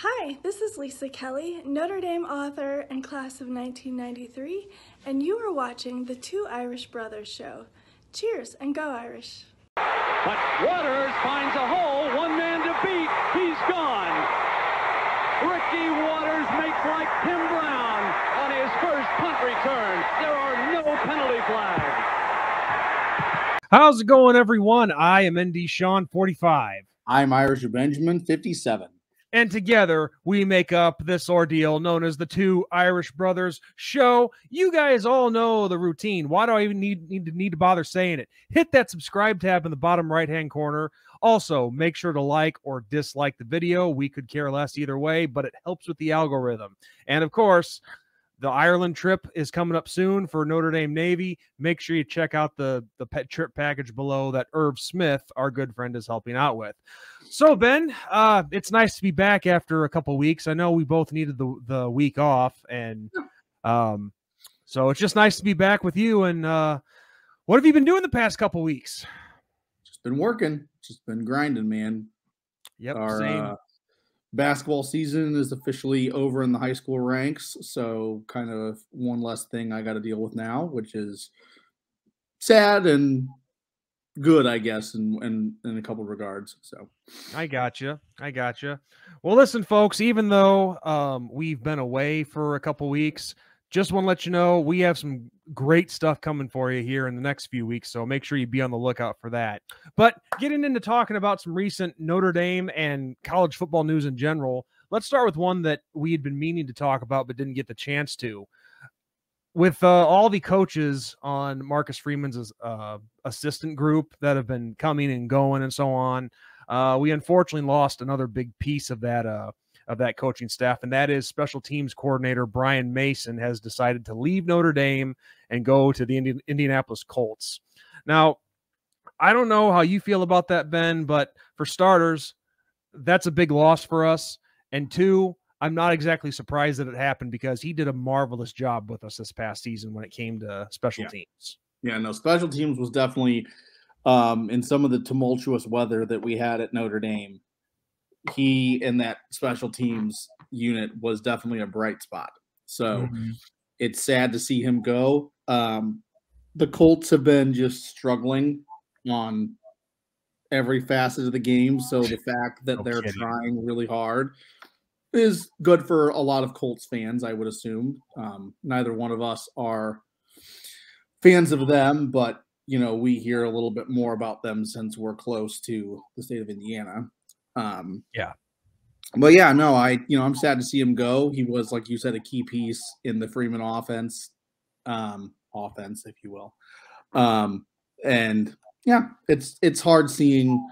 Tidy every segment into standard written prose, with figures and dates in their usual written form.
Hi, this is Lisa Kelly, Notre Dame author and class of 1993, and you are watching the Two Irish Brothers show. Cheers and go Irish. But Waters finds a hole, one man to beat, he's gone. Ricky Waters makes like Tim Brown on his first punt return. There are no penalty flags. How's it going, everyone? I am ND Sean, 45. I'm Irish Benjamin, 57. And together, we make up this ordeal known as the Two Irish Brothers show. You guys all know the routine. Why do I even need to bother saying it? Hit that subscribe tab in the bottom right-hand corner. Also, make sure to like or dislike the video. We could care less either way, but it helps with the algorithm. And, of course, the Ireland trip is coming up soon for Notre Dame Navy. Make sure you check out the pet trip package below that Irv Smith, our good friend, is helping out with. So, Ben, it's nice to be back after a couple weeks. I know we both needed the week off, and so it's just nice to be back with you. And what have you been doing the past couple weeks? Just been working. Just been grinding, man. Yep, Our same. basketball season is officially over in the high school ranks, so kind of one less thing I got to deal with now, which is sad and good, I guess, in a couple of regards. So I gotcha. Well, listen, folks, even though we've been away for a couple weeks, just want to let you know we have some great stuff coming for you here in the next few weeks, so make sure you be on the lookout for that. But getting into talking about some recent Notre Dame and college football news in general, let's start with one that we had been meaning to talk about but didn't get the chance to. With all the coaches on Marcus Freeman's assistant group that have been coming and going and so on, we unfortunately lost another big piece of that coaching staff, and that is special teams coordinator Brian Mason has decided to leave Notre Dame and go to the Indianapolis Colts. Now, I don't know how you feel about that, Ben, but for starters, that's a big loss for us. And two, I'm not exactly surprised that it happened because he did a marvelous job with us this past season when it came to special teams. Yeah, no, special teams was definitely in some of the tumultuous weather that we had at Notre Dame. He and that special teams unit was definitely a bright spot. So it's sad to see him go. The Colts have been just struggling on every facet of the game. So the fact that they're trying really hard is good for a lot of Colts fans, I would assume. Neither one of us are fans of them, but, you know, we hear a little bit more about them since we're close to the state of Indiana. But yeah, no, I'm sad to see him go. He was, like you said, a key piece in the Freeman offense, if you will. And yeah, it's hard seeing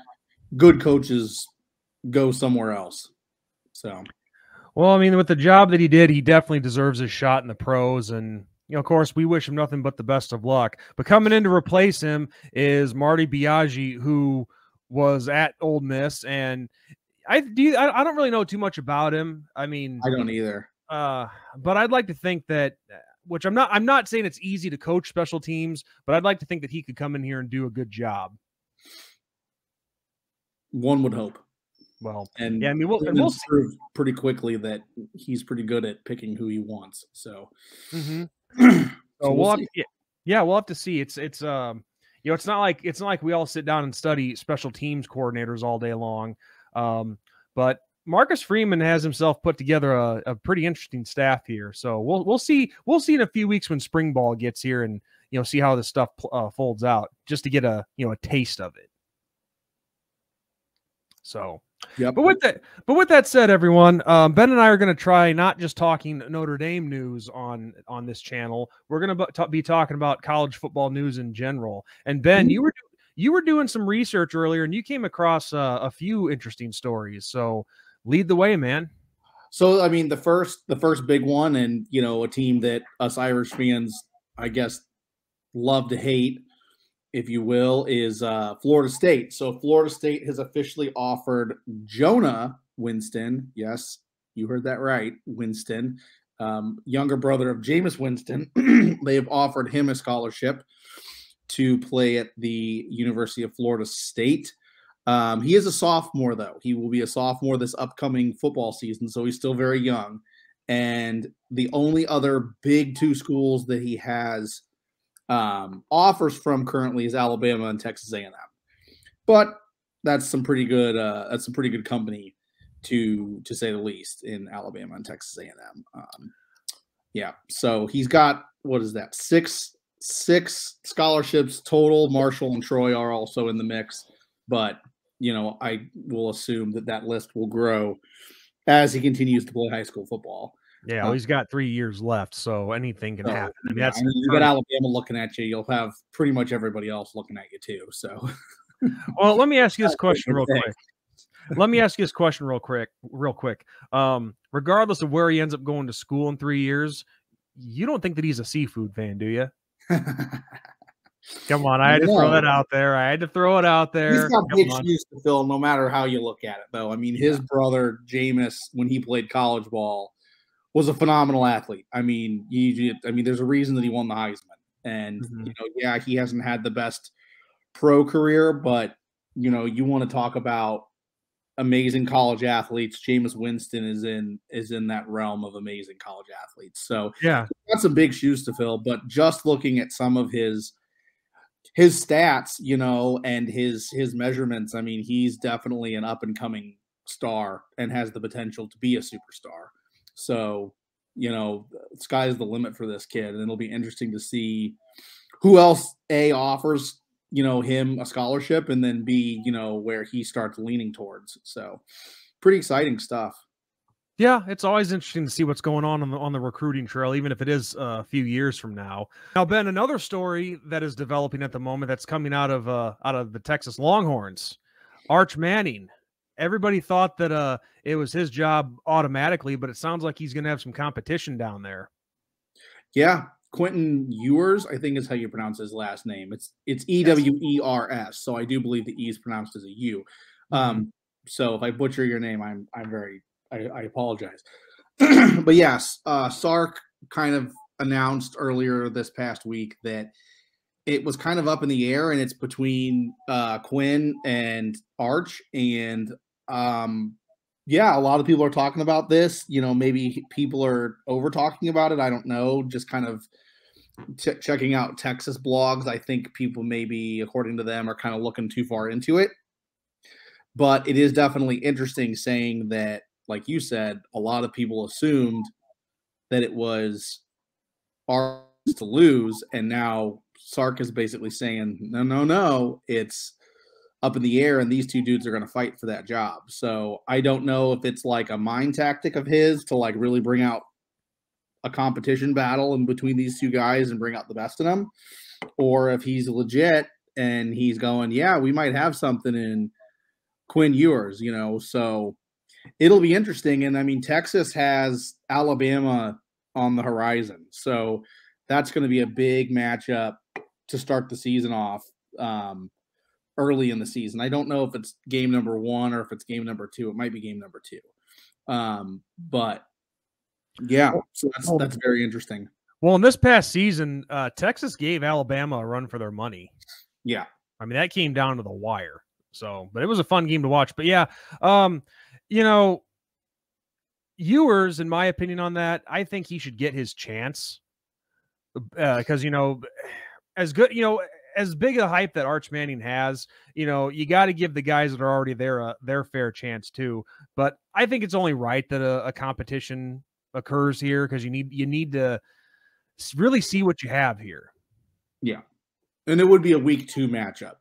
good coaches go somewhere else. So, well, I mean, with the job that he did, he definitely deserves a shot in the pros. And, you know, of course, we wish him nothing but the best of luck. But coming in to replace him is Marty Biagi, who was at Ole Miss, and I don't really know too much about him. I mean, I don't either. But I'd like to think that, which I'm not saying it's easy to coach special teams, but I'd like to think that he could come in here and do a good job. One would hope. Well, and yeah, I mean, we'll prove pretty quickly that he's pretty good at picking who he wants. So, so we'll have to see. It's you know, it's not like we all sit down and study special teams coordinators all day long. But Marcus Freeman has himself put together a pretty interesting staff here. So we'll see in a few weeks when spring ball gets here, and, you know, see how this stuff folds out, just to get a taste of it. So, yep. But with that said, everyone, Ben and I are going to try not just talking Notre Dame news on this channel. We're going to be talking about college football news in general. And Ben, you were doing some research earlier, and you came across a few interesting stories. So lead the way, man. So, I mean, the first big one, and, you know, a team that us Irish fans, I guess, love to hate, if you will, is Florida State. So Florida State has officially offered Jonah Winston, yes, you heard that right, Winston, younger brother of Jameis Winston. They have offered him a scholarship to play at the University of Florida State. He is a sophomore, though. He will be a sophomore this upcoming football season, so he's still very young. And the only other big two schools that he has offers from currently is Alabama and Texas A&M. But that's some pretty good. That's some pretty good company, to say the least, in Alabama and Texas A&M. Yeah, so he's got, what is that? Six scholarships total. Marshall and Troy are also in the mix, but I will assume that list will grow as he continues to play high school football. Yeah, well, he's got 3 years left, so anything can happen. I mean, you got Alabama looking at you. You'll have pretty much everybody else looking at you too. So, well, let me ask you this question real quick. Real quick. Regardless of where he ends up going to school in 3 years, you don't think that he's a seafood fan, do you? Come on, I had to throw that out there. He's got big shoes to fill, no matter how you look at it, though. I mean, his brother Jameis, when he played college ball, was a phenomenal athlete. I mean, there's a reason that he won the Heisman, and he hasn't had the best pro career, but you want to talk about amazing college athletes. Jameis Winston is in that realm of amazing college athletes. So yeah, that's some big shoes to fill. But just looking at some of his stats, and his measurements, I mean, he's definitely an up and coming star and has the potential to be a superstar. So, sky's the limit for this kid, and it'll be interesting to see who else offers him a scholarship, and then B, where he starts leaning towards. So pretty exciting stuff. Yeah, it's always interesting to see what's going on the recruiting trail, even if it is a few years from now. Now, Ben, another story that is developing at the moment that's coming out of the Texas Longhorns, Arch Manning. Everybody thought that it was his job automatically, but it sounds like he's going to have some competition down there. Yeah. Quentin Ewers, I think is how you pronounce his last name. It's Ewers, so I do believe the E is pronounced as a U. So if I butcher your name, I apologize. But yes, Sark kind of announced earlier this past week that it was kind of up in the air, and it's between Quinn and Arch, and a lot of people are talking about this. Maybe people are over talking about it. I don't know. Just kind of checking out Texas blogs. I think people maybe, according to them, are kind of looking too far into it. But it is definitely interesting, saying that, like you said, a lot of people assumed that it was Arch to lose, and now Sark is basically saying, no, it's up in the air, and these two dudes are going to fight for that job. So I don't know if it's like a mind tactic of his to like really bring out a competition battle in between these two guys and bring out the best in them, or if he's legit and he's going, yeah, we might have something in Quinn Ewers, so it'll be interesting. And I mean, Texas has Alabama on the horizon, so that's going to be a big matchup to start the season off early in the season. I don't know if it's game number 1 or if it's game number 2. It might be game number 2. But yeah, so that's very interesting. Well, in this past season, Texas gave Alabama a run for their money. Yeah. I mean, that came down to the wire. So, but it was a fun game to watch. But yeah, Ewers, in my opinion on that, I think he should get his chance because, as good, as big a hype that Arch Manning has, you got to give the guys that are already there their fair chance too. But I think it's only right that a competition occurs here, because you need to really see what you have here. Yeah, and it would be a week 2 matchup.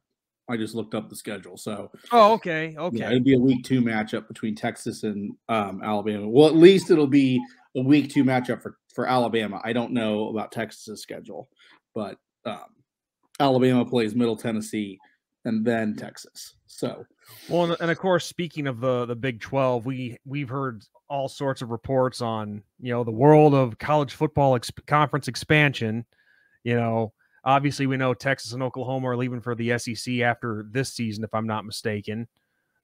I just looked up the schedule. So okay. Yeah, it'd be a week 2 matchup between Texas and Alabama. Well, at least it'll be a week 2 matchup for Alabama. I don't know about Texas's schedule, but Alabama plays Middle Tennessee and then Texas. So, well, and of course, speaking of the Big 12, we've heard all sorts of reports on the world of college football conference expansion. Obviously, we know Texas and Oklahoma are leaving for the SEC after this season, if I'm not mistaken.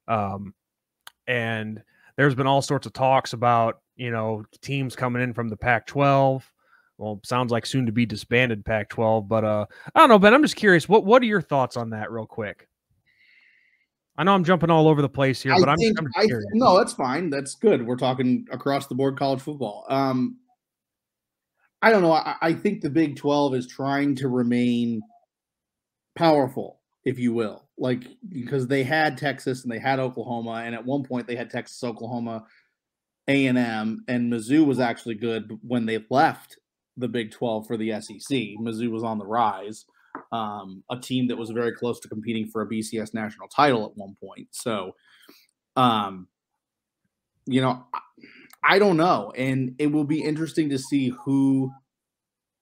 And there's been all sorts of talks about teams coming in from the Pac-12. Well, sounds like soon to be disbanded Pac-12, but I don't know, Ben. I'm just curious. What are your thoughts on that, real quick? I know I'm jumping all over the place here, but I'm curious. No, that's fine. That's good. We're talking across the board college football. I don't know. I think the Big 12 is trying to remain powerful, if you will, like, because they had Texas and they had Oklahoma, and at one point they had Texas, Oklahoma, A&M, and Mizzou was actually good when they left the Big 12 for the SEC. Mizzou was on the rise, a team that was very close to competing for a BCS national title at one point. So, you know, I don't know, and it will be interesting to see who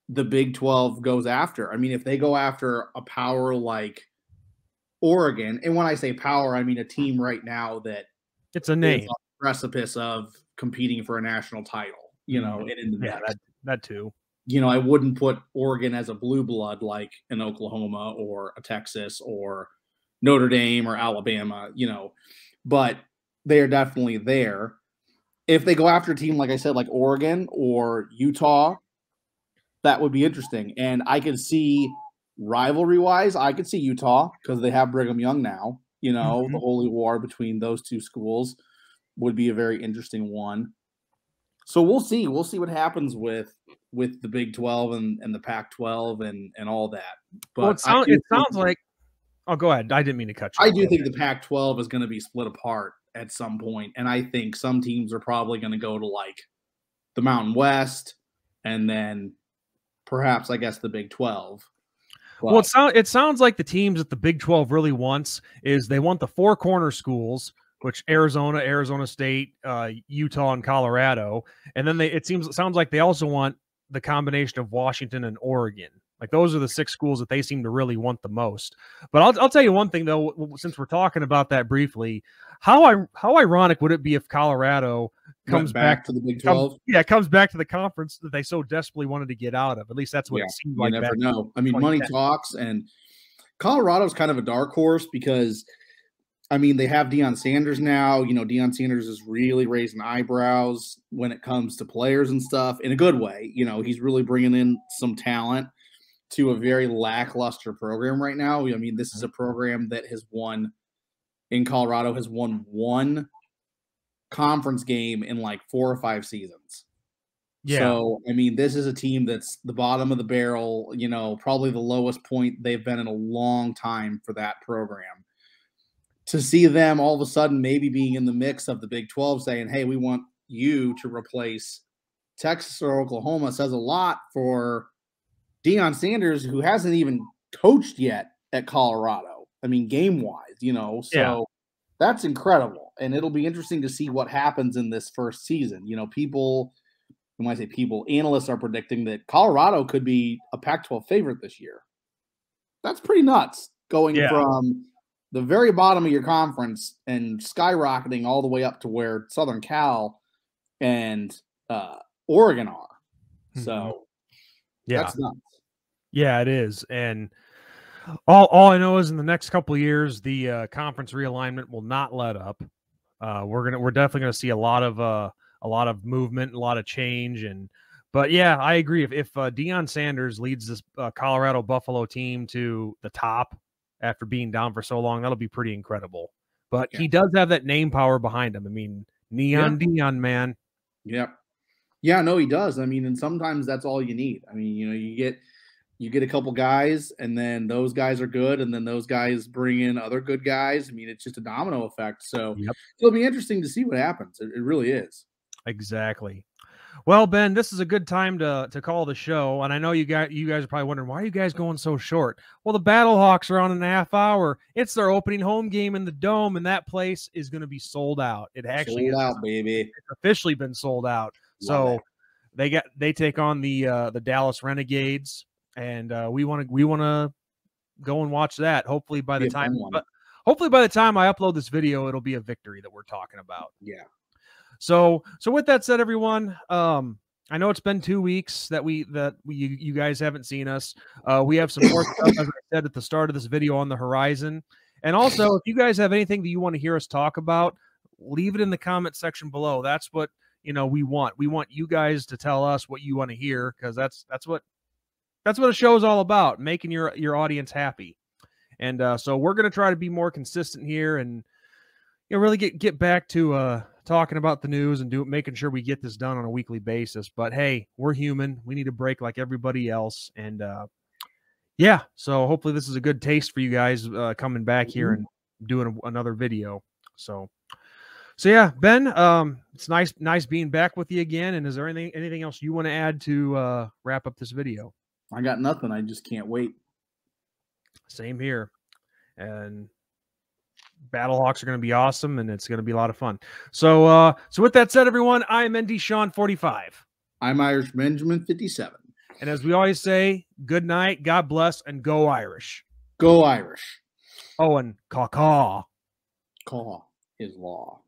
the Big 12 goes after. I mean, if they go after a power like Oregon, and when I say power, I mean a team right now that it's a name is on the precipice of competing for a national title, you know, and in the mix. That too. You know, I wouldn't put Oregon as a blue blood like an Oklahoma or a Texas or Notre Dame or Alabama, you know, but they are definitely there. If they go after a team, like I said, like Oregon or Utah, that would be interesting. And I could see rivalry-wise, I could see Utah because they have Brigham Young now. You know, the holy war between those two schools would be a very interesting one. So we'll see. We'll see what happens with the Big 12 and the Pac-12 and all that. But well, it sounds like – oh, go ahead. I didn't mean to cut you off. I do think the Pac-12 is going to be split apart at some point, and I think some teams are probably going to go to, like, the Mountain West and then perhaps, I guess, the Big 12. But, well, it sounds like the teams that the Big 12 really wants is they want the four corner schools, which Arizona, Arizona State, Utah, and Colorado. And then it sounds like they also want the combination of Washington and Oregon. Like those are the six schools that they seem to really want the most. But I'll tell you one thing though, since we're talking about that briefly, how ironic would it be if Colorado comes back to the Big 12? Comes back to the conference that they so desperately wanted to get out of. At least that's what it seemed like. You never know. I mean, money talks, and Colorado's kind of a dark horse because, I mean, they have Deion Sanders now. You know, Deion Sanders is really raising eyebrows when it comes to players and stuff in a good way. You know, he's really bringing in some talent to a very lackluster program right now. I mean, this is a program that has won one conference game in like 4 or 5 seasons. Yeah. So, I mean, this is a team that's the bottom of the barrel, you know, probably the lowest point they've been in a long time for that program. To see them all of a sudden maybe being in the mix of the Big 12 saying, hey, we want you to replace Texas or Oklahoma says a lot for Deion Sanders, who hasn't even coached yet at Colorado. I mean, game-wise, you know, so that's incredible. And it'll be interesting to see what happens in this first season. You know, when I say people, analysts are predicting that Colorado could be a Pac-12 favorite this year. That's pretty nuts, going from the very bottom of your conference and skyrocketing all the way up to where Southern Cal and Oregon are. So that's nuts. Yeah, it is. And all I know is in the next couple of years, the conference realignment will not let up. We're definitely gonna see a lot of movement, a lot of change. But yeah, I agree. If Deion Sanders leads this Colorado Buffalo team to the top after being down for so long, that'll be pretty incredible. But he does have that name power behind him. I mean, Deion, man. Yeah. Yeah, no, he does. I mean, and sometimes that's all you need. I mean, you know, you get a couple guys, and then those guys are good, and then those guys bring in other good guys. I mean, it's just a domino effect. So it'll be interesting to see what happens. It really is. Exactly. Well, Ben, this is a good time to call the show, and I know you guys are probably wondering, why are you guys going so short? Well, the Battlehawks are on in a half hour. It's their opening home game in the Dome, and that place is going to be sold out. It actually sold out, baby. It's officially been sold out. So they take on the Dallas Renegades, and we want to go and watch that. Hopefully by the time I upload this video, it'll be a victory that we're talking about. Yeah. So with that said, everyone, I know it's been 2 weeks that you guys haven't seen us. We have some more stuff, as I said at the start of this video, on the horizon. And also, if you guys have anything that you want to hear us talk about, leave it in the comment section below. That's what we want. We want you guys to tell us what you want to hear, because that's what a show is all about, making your audience happy. And so we're going to try to be more consistent here and really get back to talking about the news and making sure we get this done on a weekly basis. But hey, we're human. We need a break like everybody else. And yeah, so hopefully this is a good taste for you guys coming back here and doing another video. So yeah, Ben, it's nice being back with you again. And is there anything else you want to add to wrap up this video? I got nothing. I just can't wait. Same here. And Battlehawks are going to be awesome, and it's going to be a lot of fun. So with that said, everyone, I'm ND Sean 45. I'm Irish Benjamin 57. And as we always say, good night, God bless, and go Irish. Go Irish. Oh, and caw-caw. Caw is law.